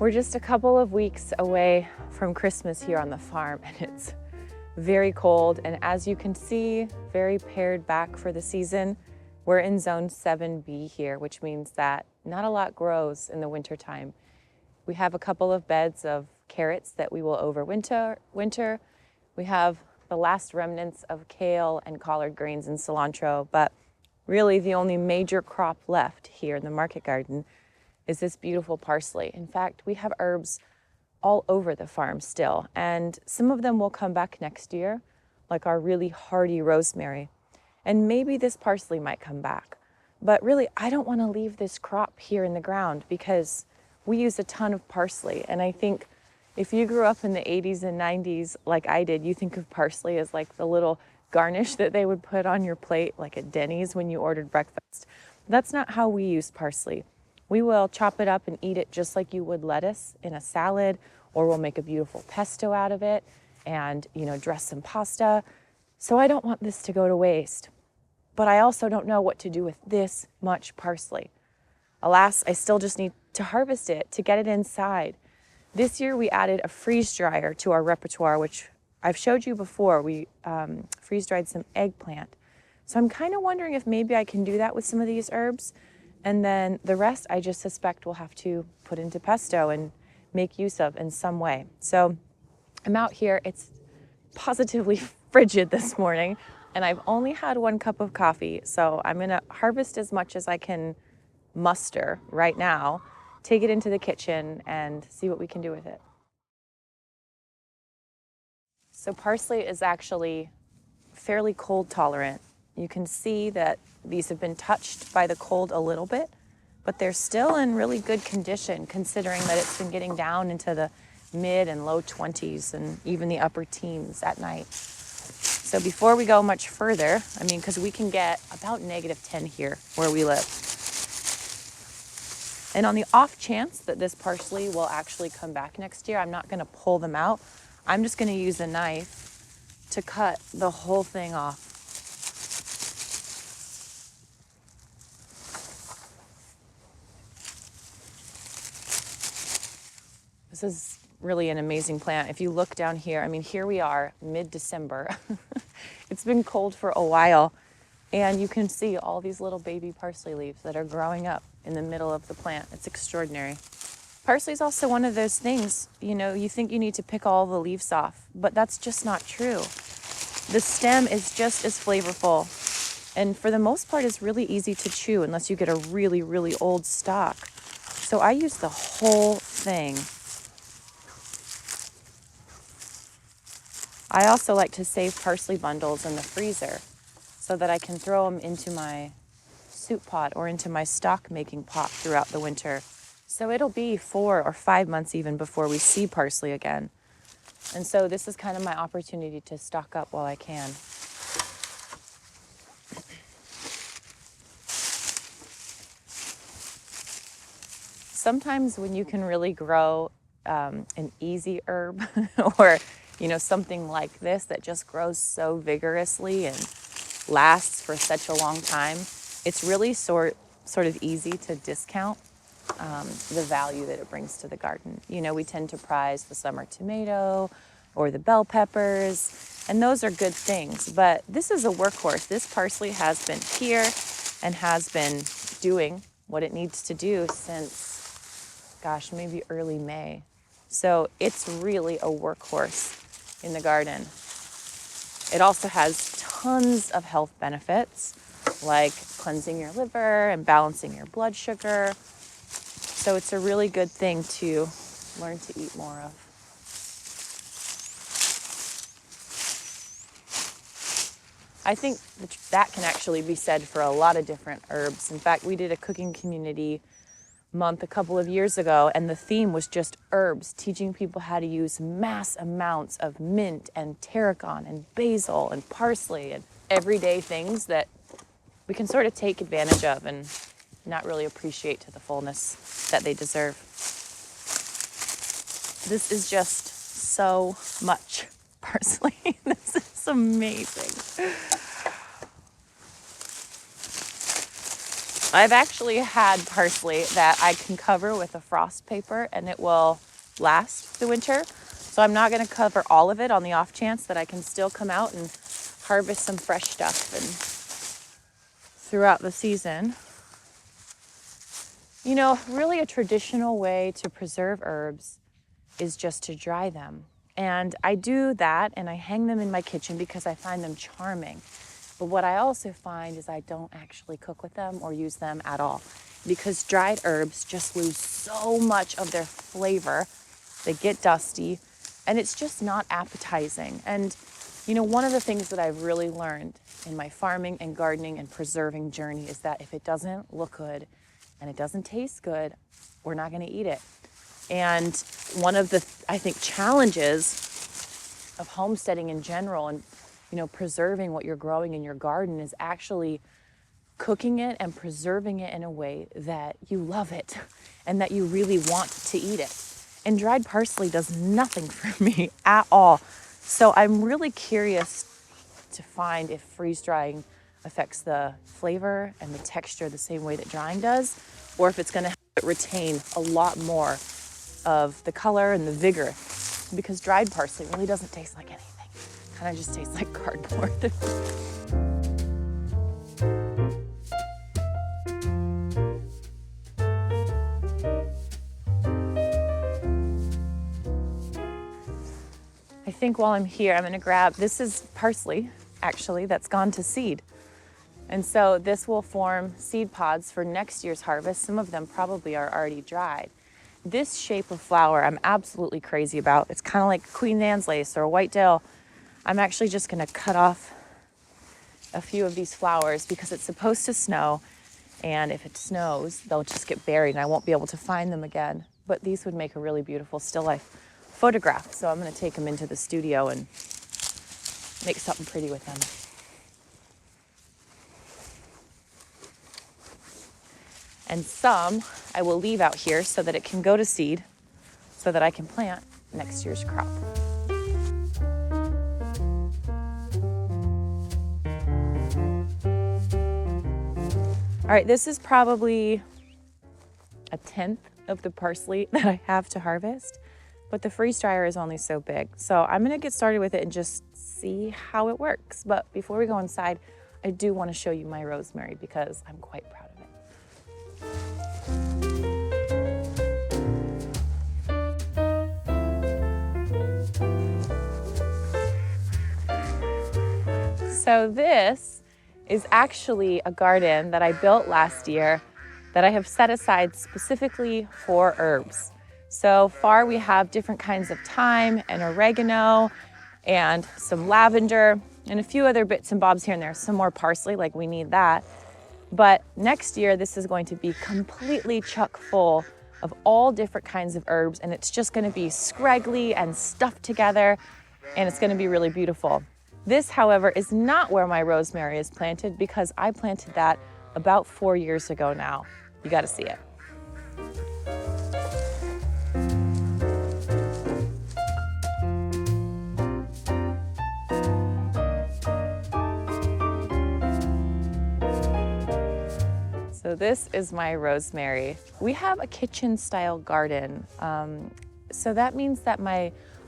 We're just a couple of weeks away from Christmas here on the farm, and it's very cold. And as you can see, very pared back for the season. We're in zone 7B here, which means that not a lot grows in the wintertime. We have a couple of beds of carrots that we will overwinter. We have the last remnants of kale and collard greens and cilantro, but really the only major crop left here in the market garden is this beautiful parsley. In fact, we have herbs all over the farm still, and some of them will come back next year, like our really hardy rosemary. And maybe this parsley might come back. But really, I don't want to leave this crop here in the ground because we use a ton of parsley. And I think if you grew up in the 80s and 90s like I did, you think of parsley as like the little garnish that they would put on your plate, like at Denny's when you ordered breakfast. That's not how we use parsley. We will chop it up and eat it just like you would lettuce in a salad, or we'll make a beautiful pesto out of it and, dress some pasta. So I don't want this to go to waste. But I also don't know what to do with this much parsley. Alas, I still just need to harvest it to get it inside. This year we added a freeze dryer to our repertoire, which I've showed you before. We freeze dried some eggplant. So I'm kind of wondering if maybe I can do that with some of these herbs. And then the rest I just suspect we'll have to put into pesto and make use of in some way. So I'm out here. It's positively frigid this morning, and I've only had 1 cup of coffee. So I'm going to harvest as much as I can muster right now, take it into the kitchen, and see what we can do with it. So parsley is actually fairly cold tolerant. You can see that these have been touched by the cold a little bit, but they're still in really good condition considering that it's been getting down into the mid and low 20s and even the upper teens at night. So before we go much further, because we can get about -10 here where we live. And on the off chance that this parsley will actually come back next year, I'm not going to pull them out. I'm just going to use a knife to cut the whole thing off. This is really an amazing plant. If you look down here, here we are mid-December. It's been cold for a while, and you can see all these little baby parsley leaves that are growing up in the middle of the plant. It's extraordinary. Parsley is also one of those things, you think you need to pick all the leaves off, but that's just not true. The stem is just as flavorful, and for the most part is really easy to chew unless you get a really, really old stalk. So I use the whole thing. I also like to save parsley bundles in the freezer so that I can throw them into my soup pot or into my stock making pot throughout the winter. So it'll be 4 or 5 months even before we see parsley again. And so this is kind of my opportunity to stock up while I can. Sometimes when you can really grow an easy herb or something like this that just grows so vigorously and lasts for such a long time, it's really sort of easy to discount the value that it brings to the garden. We tend to prize the summer tomato or the bell peppers, and those are good things. But this is a workhorse. This parsley has been here and has been doing what it needs to do since, maybe early May. So it's really a workhorse in the garden. It also has tons of health benefits, like cleansing your liver and balancing your blood sugar. So it's a really good thing to learn to eat more of. I think that can actually be said for a lot of different herbs. In fact, we did a cooking community month a couple of years ago, and the theme was just herbs, teaching people how to use mass amounts of mint and tarragon and basil and parsley and everyday things that we can sort of take advantage of and not really appreciate to the fullness that they deserve. This is just so much parsley. This is amazing. I've actually had parsley that I can cover with a frost paper and it will last the winter. So I'm not going to cover all of it on the off chance that I can still come out and harvest some fresh stuff and throughout the season. You know, really a traditional way to preserve herbs is just to dry them. And I do that and I hang them in my kitchen because I find them charming. But what I also find is I don't actually cook with them or use them at all because dried herbs just lose so much of their flavor. They get dusty and it's just not appetizing. And you know, one of the things that I've really learned in my farming and gardening and preserving journey is that if it doesn't look good and it doesn't taste good, we're not going to eat it. And one of the, I think, challenges of homesteading in general and, you know, preserving what you're growing in your garden is actually cooking it and preserving it in a way that you love it and that you really want to eat it. And dried parsley does nothing for me at all. So I'm really curious to find if freeze drying affects the flavor and the texture the same way that drying does, or if it's going to help it retain a lot more of the color and the vigor, because dried parsley really doesn't taste like anything. It kind of just tastes like cardboard. I think while I'm here, I'm going to grab, this is parsley, actually, that's gone to seed. And so this will form seed pods for next year's harvest. Some of them probably are already dried. This shape of flower I'm absolutely crazy about. It's kind of like Queen Anne's lace or a white dill. I'm actually just going to cut off a few of these flowers because it's supposed to snow. And if it snows, they'll just get buried and I won't be able to find them again. But these would make a really beautiful still life photograph. So I'm going to take them into the studio and make something pretty with them. And some I will leave out here so that it can go to seed so that I can plant next year's crop. All right, this is probably a tenth of the parsley that I have to harvest, but the freeze dryer is only so big. So I'm gonna get started with it and just see how it works. But before we go inside, I do wanna show you my rosemary because I'm quite proud of it. So this is actually a garden that I built last year that I have set aside specifically for herbs. So far we have different kinds of thyme and oregano and some lavender and a few other bits and bobs here and there. Some more parsley, like we need that. But next year this is going to be completely chock full of all different kinds of herbs, and it's just going to be scraggly and stuffed together, and it's going to be really beautiful. This, however, is not where my rosemary is planted because I planted that about 4 years ago now. You got to see it. So this is my rosemary. We have a kitchen style garden. So that means that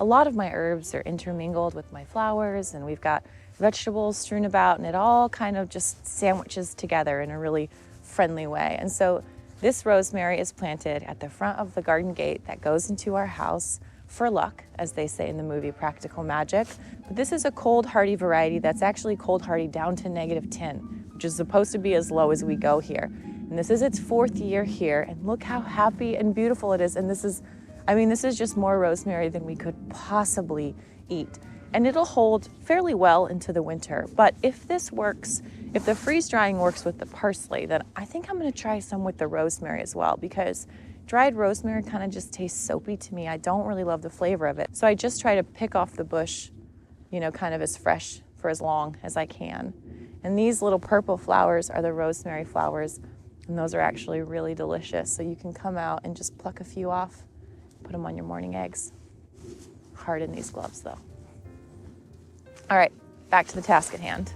a lot of my herbs are intermingled with my flowers, and we've got vegetables strewn about, and it all kind of just sandwiches together in a really friendly way. And so this rosemary is planted at the front of the garden gate that goes into our house for luck, as they say in the movie Practical Magic. But this is a cold hardy variety that's actually cold hardy down to -10, which is supposed to be as low as we go here. And this is its 4th year here, and look how happy and beautiful it is. And this is just more rosemary than we could possibly eat. And it'll hold fairly well into the winter. But if this works, if the freeze drying works with the parsley, then I think I'm gonna try some with the rosemary as well, because dried rosemary kind of just tastes soapy to me. I don't really love the flavor of it. So I just try to pick off the bush, you know, kind of as fresh for as long as I can. And these little purple flowers are the rosemary flowers, and those are actually really delicious. So you can come out and just pluck a few off, put them on your morning eggs. Hard in these gloves though. All right, back to the task at hand.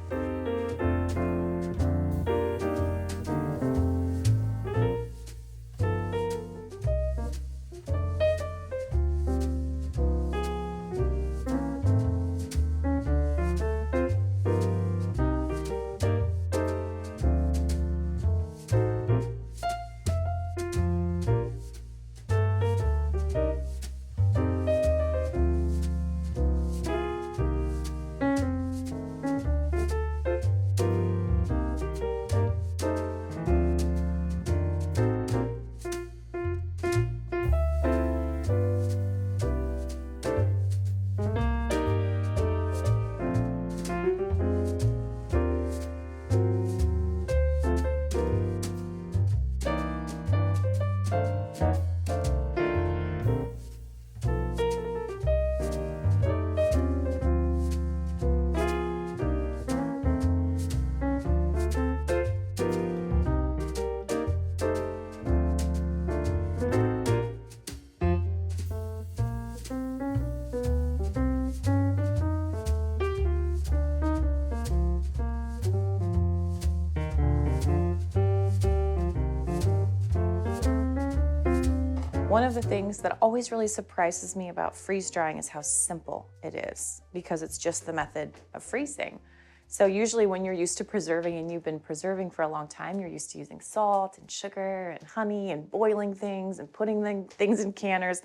One of the things that always really surprises me about freeze drying is how simple it is, because it's just the method of freezing. So usually when you're used to preserving and you've been preserving for a long time, you're used to using salt and sugar and honey and boiling things and putting things in canners.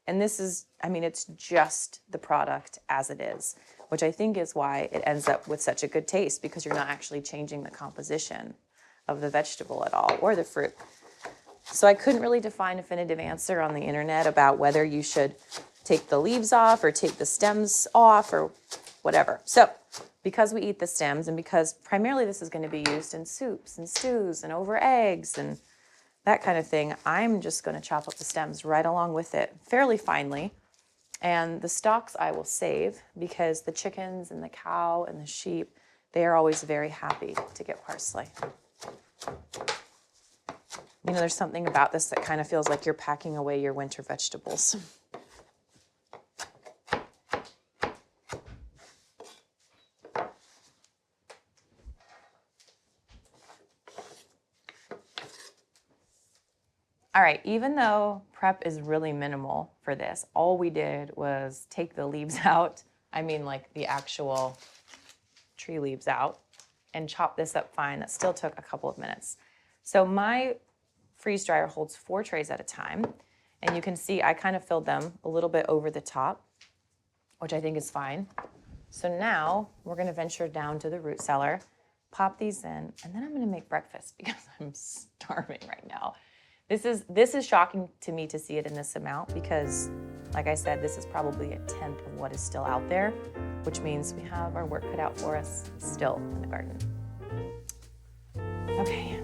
And this is, it's just the product as it is, which I think is why it ends up with such a good taste, because you're not actually changing the composition of the vegetable at all, or the fruit. So I couldn't really define a definitive answer on the internet about whether you should take the leaves off or take the stems off or whatever. So because we eat the stems, and because primarily this is going to be used in soups and stews and over eggs and that kind of thing, I'm just going to chop up the stems right along with it fairly finely. And the stalks I will save, because the chickens and the cow and the sheep, they are always very happy to get parsley. There's something about this that kind of feels like you're packing away your winter vegetables. All right, even though prep is really minimal for this, all we did was take the leaves out, like the actual tree leaves out, and chop this up fine. That still took a couple of minutes. So my freeze dryer holds 4 trays at a time, and you can see I kind of filled them a little bit over the top, which I think is fine. So now we're gonna venture down to the root cellar, pop these in, and then I'm gonna make breakfast because I'm starving right now. This is shocking to me to see it in this amount, because, like I said, this is probably 1/10 of what is still out there, which means we have our work cut out for us still in the garden. Okay.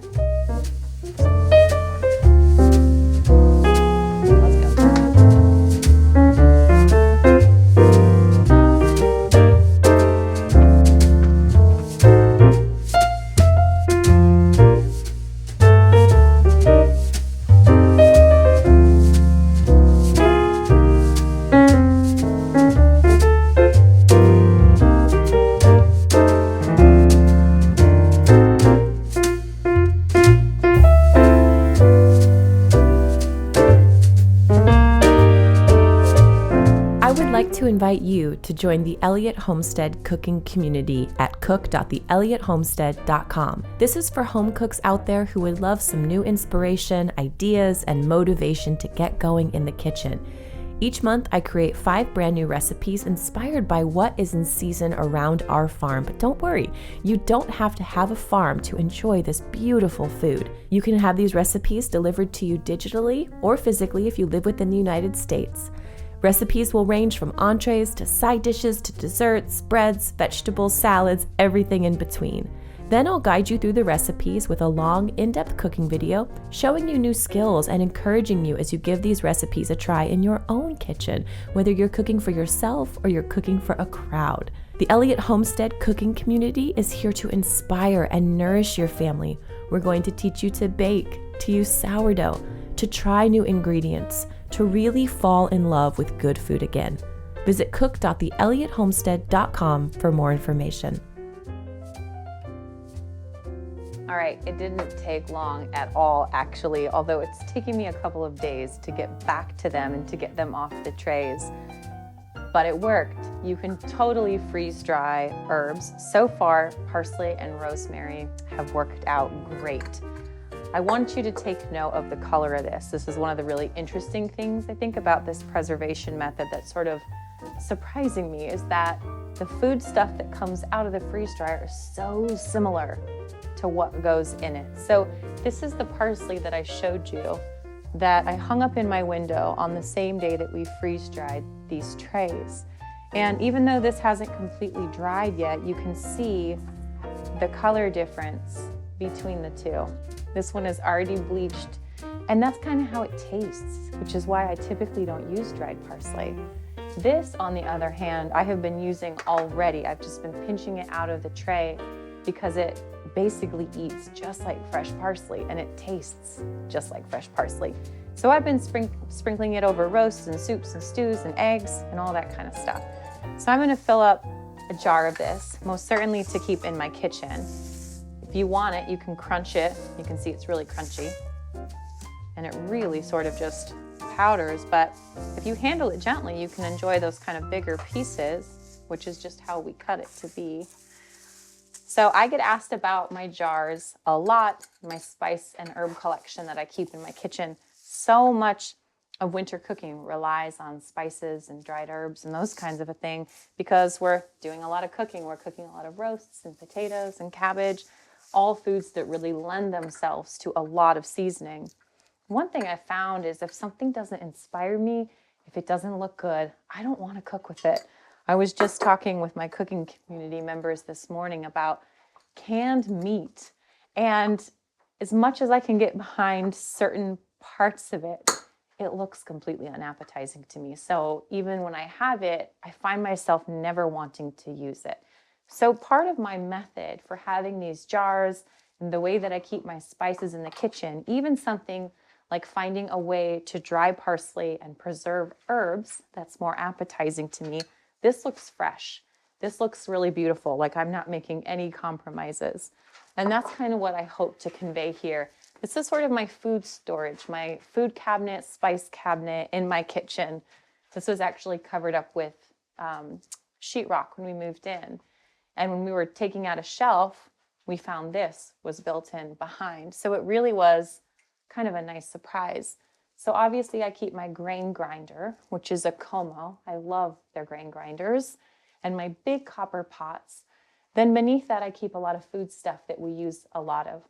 Invite you to join the Elliott Homestead cooking community at cook.theelliottHomestead.com. This is for home cooks out there who would love some new inspiration, ideas, and motivation to get going in the kitchen. Each month, I create 5 brand new recipes inspired by what is in season around our farm. But don't worry, you don't have to have a farm to enjoy this beautiful food. You can have these recipes delivered to you digitally or physically if you live within the United States. Recipes will range from entrees to side dishes to desserts, breads, vegetables, salads, everything in between. Then I'll guide you through the recipes with a long, in-depth cooking video, showing you new skills and encouraging you as you give these recipes a try in your own kitchen, whether you're cooking for yourself or you're cooking for a crowd. The Elliott Homestead cooking community is here to inspire and nourish your family. We're going to teach you to bake, to use sourdough, to try new ingredients, to really fall in love with good food again. Visit cook.theelliottHomestead.com for more information. All right, it didn't take long at all, actually, although it's taking me a couple of days to get back to them and to get them off the trays. But it worked. You can totally freeze dry herbs. So far, parsley and rosemary have worked out great. I want you to take note of the color of this. This is one of the really interesting things I think about this preservation method that's sort of surprising me, is that the food stuff that comes out of the freeze dryer is so similar to what goes in it. So this is the parsley that I showed you that I hung up in my window on the same day that we freeze dried these trays. And even though this hasn't completely dried yet, you can see the color difference between the two. This one is already bleached, and that's kind of how it tastes, which is why I typically don't use dried parsley. This, on the other hand, I have been using already. I've just been pinching it out of the tray because it basically eats just like fresh parsley, and it tastes just like fresh parsley. So I've been sprinkling it over roasts and soups and stews and eggs and all that kind of stuff. So I'm gonna fill up a jar of this, most certainly to keep in my kitchen. If you want it, you can crunch it. You can see it's really crunchy. And it really sort of just powders, but if you handle it gently, you can enjoy those kind of bigger pieces, which is just how we cut it to be. So I get asked about my jars a lot, my spice and herb collection that I keep in my kitchen. So much of winter cooking relies on spices and dried herbs and those kinds of a thing because we're doing a lot of cooking. We're cooking a lot of roasts and potatoes and cabbage, all foods that really lend themselves to a lot of seasoning. One thing I found is if something doesn't inspire me, if it doesn't look good, I don't want to cook with it. I was just talking with my cooking community members this morning about canned meat. And as much as I can get behind certain parts of it, it looks completely unappetizing to me. So even when I have it, I find myself never wanting to use it. So part of my method for having these jars and the way that I keep my spices in the kitchen, even something like finding a way to dry parsley and preserve herbs that's more appetizing to me. This looks fresh. This looks really beautiful, like I'm not making any compromises. And that's kind of what I hope to convey here. This is sort of my food storage, my food cabinet, spice cabinet in my kitchen. This was actually covered up with sheetrock when we moved in. And when we were taking out a shelf, we found this was built in behind. So it really was kind of a nice surprise. So obviously I keep my grain grinder, which is a Como. I love their grain grinders, and my big copper pots. Then beneath that, I keep a lot of food stuff that we use a lot of.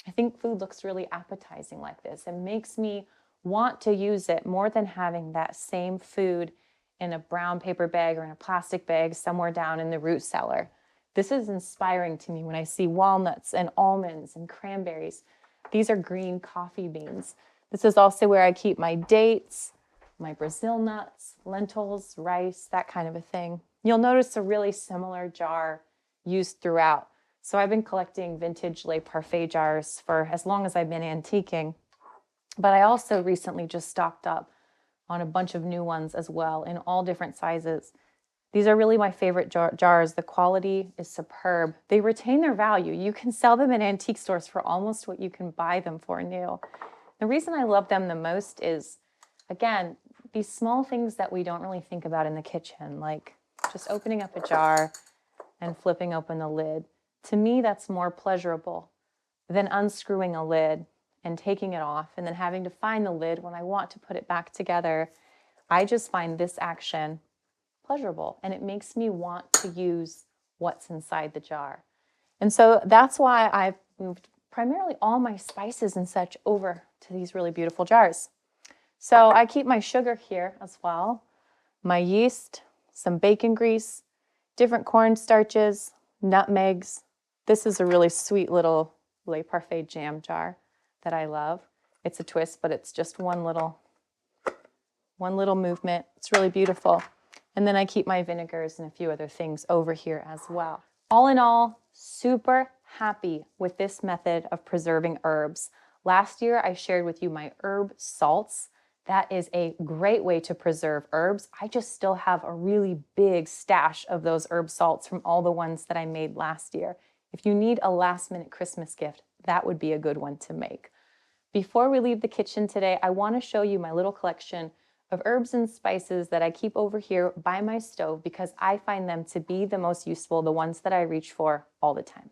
I think food looks really appetizing like this. It makes me want to use it more than having that same food in a brown paper bag or in a plastic bag somewhere down in the root cellar. This is inspiring to me when I see walnuts and almonds and cranberries. These are green coffee beans. This is also where I keep my dates, my Brazil nuts, lentils, rice, that kind of a thing. You'll notice a really similar jar used throughout. So I've been collecting vintage Le Parfait jars for as long as I've been antiquing. But I also recently just stocked up on a bunch of new ones as well in all different sizes. These are really my favorite jars. The quality is superb. They retain their value. You can sell them in antique stores for almost what you can buy them for new. The reason I love them the most is, again, these small things that we don't really think about in the kitchen, like just opening up a jar and flipping open the lid. To me, that's more pleasurable than unscrewing a lid and taking it off and then having to find the lid when I want to put it back together. I just find this action pleasurable, and it makes me want to use what's inside the jar. And so that's why I've moved primarily all my spices and such over to these really beautiful jars. So I keep my sugar here as well, my yeast, some bacon grease, different corn starches, nutmegs. This is a really sweet little Le Parfait jam jar that I love. It's a twist, but it's just one little movement. It's really beautiful. And then I keep my vinegars and a few other things over here as well. All in all, super happy with this method of preserving herbs. Last year, I shared with you my herb salts. That is a great way to preserve herbs. I just still have a really big stash of those herb salts from all the ones that I made last year. If you need a last-minute Christmas gift, that would be a good one to make. Before we leave the kitchen today, I want to show you my little collection of herbs and spices that I keep over here by my stove because I find them to be the most useful, the ones that I reach for all the time.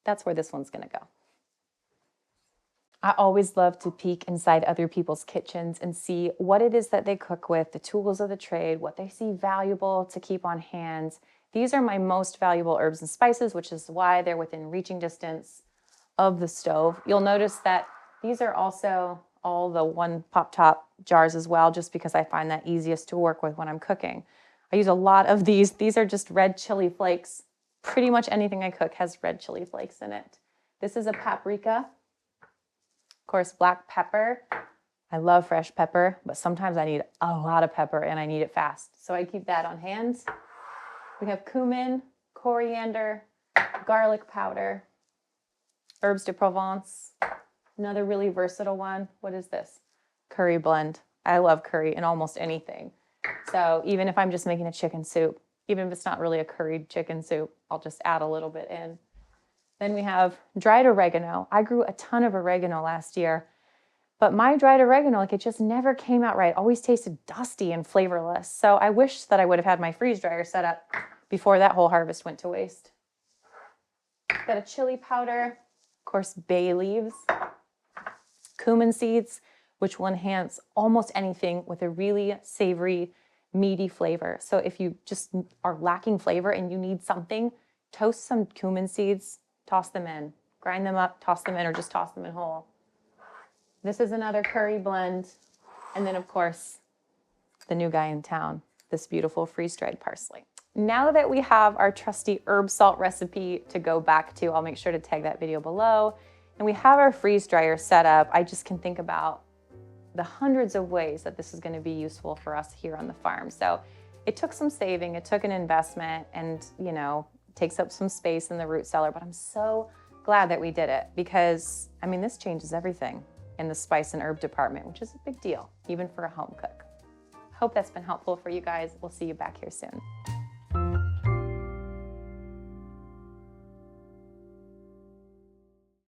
That's where this one's going to go. I always love to peek inside other people's kitchens and see what it is that they cook with, the tools of the trade, what they see valuable to keep on hand. These are my most valuable herbs and spices, which is why they're within reaching distance of the stove. You'll notice that these are also all the one pop top jars as well, just because I find that easiest to work with when I'm cooking. I use a lot of these. These are just red chili flakes. Pretty much anything I cook has red chili flakes in it. This is a paprika. Of course, black pepper. I love fresh pepper, but sometimes I need a lot of pepper and I need it fast. So I keep that on hand. We have cumin, coriander, garlic powder, herbs de Provence. Another really versatile one. What is this? Curry blend. I love curry in almost anything. So even if I'm just making a chicken soup, even if it's not really a curried chicken soup, I'll just add a little bit in. Then we have dried oregano. I grew a ton of oregano last year. But my dried oregano, like it just never came out right. Always tasted dusty and flavorless. So I wish that I would have had my freeze dryer set up before that whole harvest went to waste. Got a chili powder, of course, bay leaves, cumin seeds, which will enhance almost anything with a really savory, meaty flavor. So if you just are lacking flavor and you need something, toast some cumin seeds, toss them in, grind them up, toss them in, or just toss them in whole. This is another curry blend. And then of course, the new guy in town, this beautiful freeze-dried parsley. Now that we have our trusty herb salt recipe to go back to, I'll make sure to tag that video below. And we have our freeze dryer set up. I just can think about the hundreds of ways that this is going to be useful for us here on the farm. So it took some saving, it took an investment, and you know, takes up some space in the root cellar, but I'm so glad that we did it because I mean, this changes everything in the spice and herb department, which is a big deal, even for a home cook. Hope that's been helpful for you guys. We'll see you back here soon.